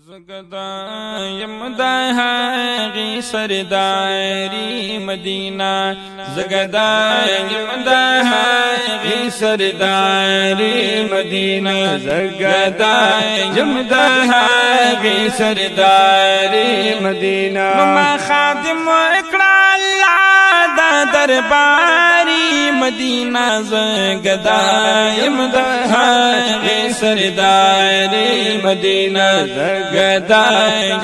زگدا یمدا هاغی سرداری مدینہ زگدا یمدا هاغی سرداری مدینہ زگدا یمدا هاغی سرداری مدینہ ما خادم اکڑا اللہ دا درباری مدینہ زگدا یمدا هاغی سرداری مدینہ زگدا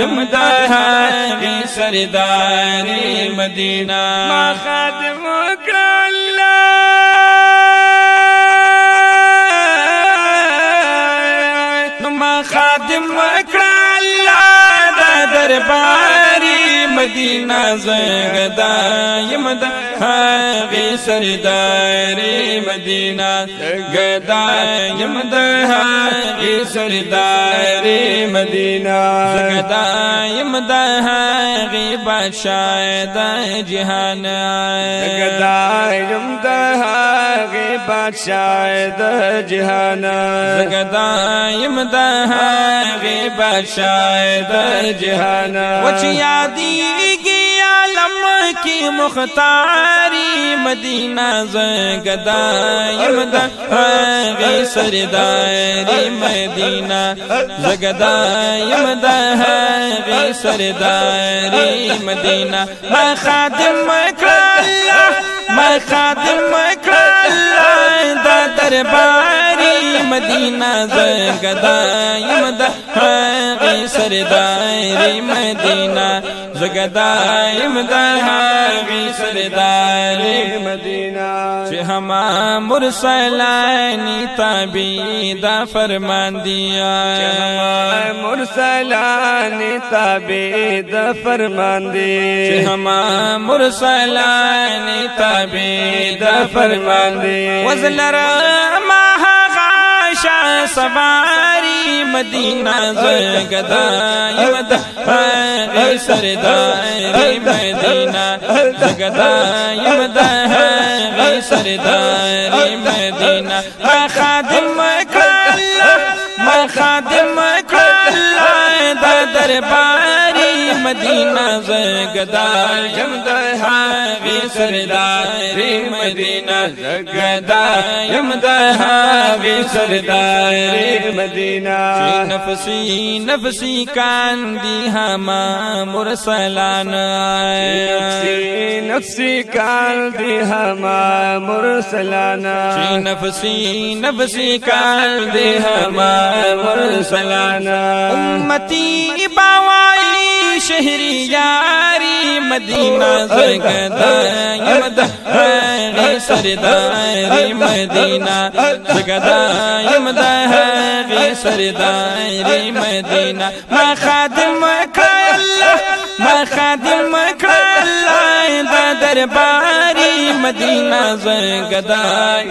یمدا هاغی سرداری مدینہ ما خادم اکڑا اللہ ما خادم اکڑا اللہ دا درباری مدینہ زگدا یمدا هاغی سرداری مدینہ زگدا یمدا هاغی سرداری مدینہ زگدا یمدا هاغی بادشاہ دا جہان زگدا یمدا هاغی بادشاہ دا جہان زگدا یمدا هاغی بادشاہ دا جہان وچ یادی کی مختاری مدینہ زگدا یمدا هاغی سرداری مدینہ زگدا یمدا هاغی سرداری مدینہ ما خادم اکڑا اللہ ما خادم اکڑا اللہ دا درباری مدینہ زگدا یمدا هاغی سرداری مدینہ زگدا یمدا هاغی سرداری مدینہ چه ہما مرسلانی تابی دا فرمان دیا چه ہما مرسلانی تابی دا فرمان دیا چه ہما مرسلانی تابی دا فرمان دیا وزلر شاہ سواری مدینہ زگدا یمدا هاغی سرداری مدینہ زگدا یمدا هاغی سرداری مدینہ ما خادم اکڑا اللہ ما خادم اکڑا اللہ دا درباری مدینہ زگدا یمدا هاغی سرداری مدینہ زگدا یمدا هاغی سرداری مدینہ نفسی نفسی کاندی ہما مرسلان نفسی نفسی کاندی ہما مرسلان نفسی نفسی کاندی ہما مرسلان امتی باوائی شہری یاری مدینہ زگدا یمدا هاغی سرداری مدینہ زگدا یمدا هاغی سرداری مدینہ ما خادم اکڑا اللہ ما خادم اکڑا اللہ دا درباری مدینہ زگدا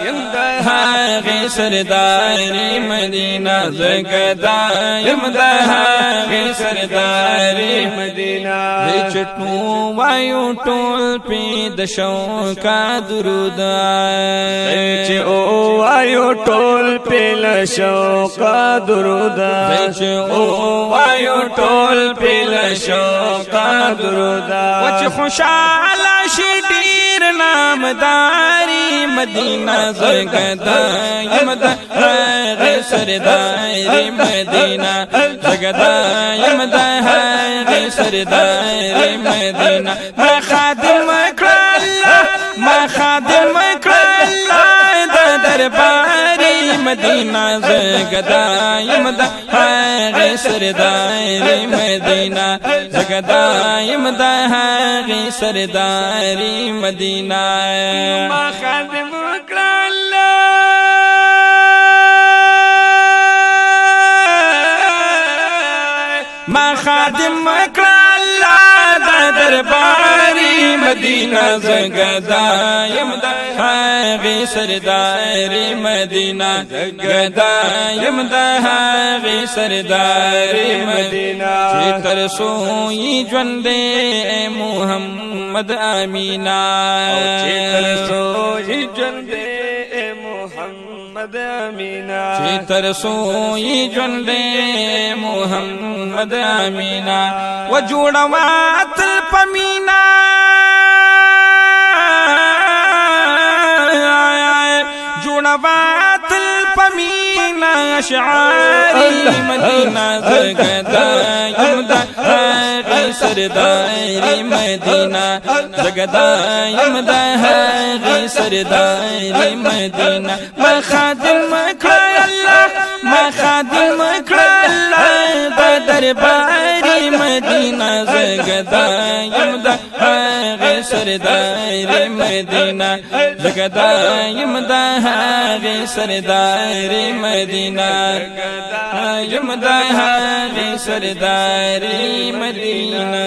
یمدا هاغی سرداری مدینہ زگدا یمدا هاغی سرداری مدینہ چٹو وایو ټول پی د شوقا درود چې او وایو ټول پی ل شوقا درود چې او وایو ټول پی ل شوقا درود وچ خوشاله شي ډیر نامداري مدینہ زگدا یمدا هاغی سرداری مدینہ زگدا یمدا هاغی سرداری مدینہ ما خادم اکڑا اللہ ما خادم اکڑا اللہ دا درباری مدینہ زگدا یمدا هاغی سرداری مدینہ زگدا یمدا هاغی سرداری مدینہ ما خادم اکڑا اللہ ما خادم اکڑا اللہ دا درباری مدینہ زگدا یمدا هاغی سرداری مدینہ زگدا یمدا هاغی سرداری مدینہ چه ترسوئی جوندے محمد آمینہ چه ترسوئی جوندے محمد محمد امینا چی ترسوی جن دے محمد امینا و جوڑوات الپمینا جوڑوات الپمینا اشعاری مدینہ زگدا یمدہ غی سرداری مدینہ زگدا یمدہ غی سرداری مدینہ ما خادم اکڑا اللہ ما خادم اکڑا اللہ دا درباری مدینہ زگدا یمدہ غی سرداری مدینہ زگدا یمدہ غی سرداری مدینہ یمدہ غی سرداری مدینہ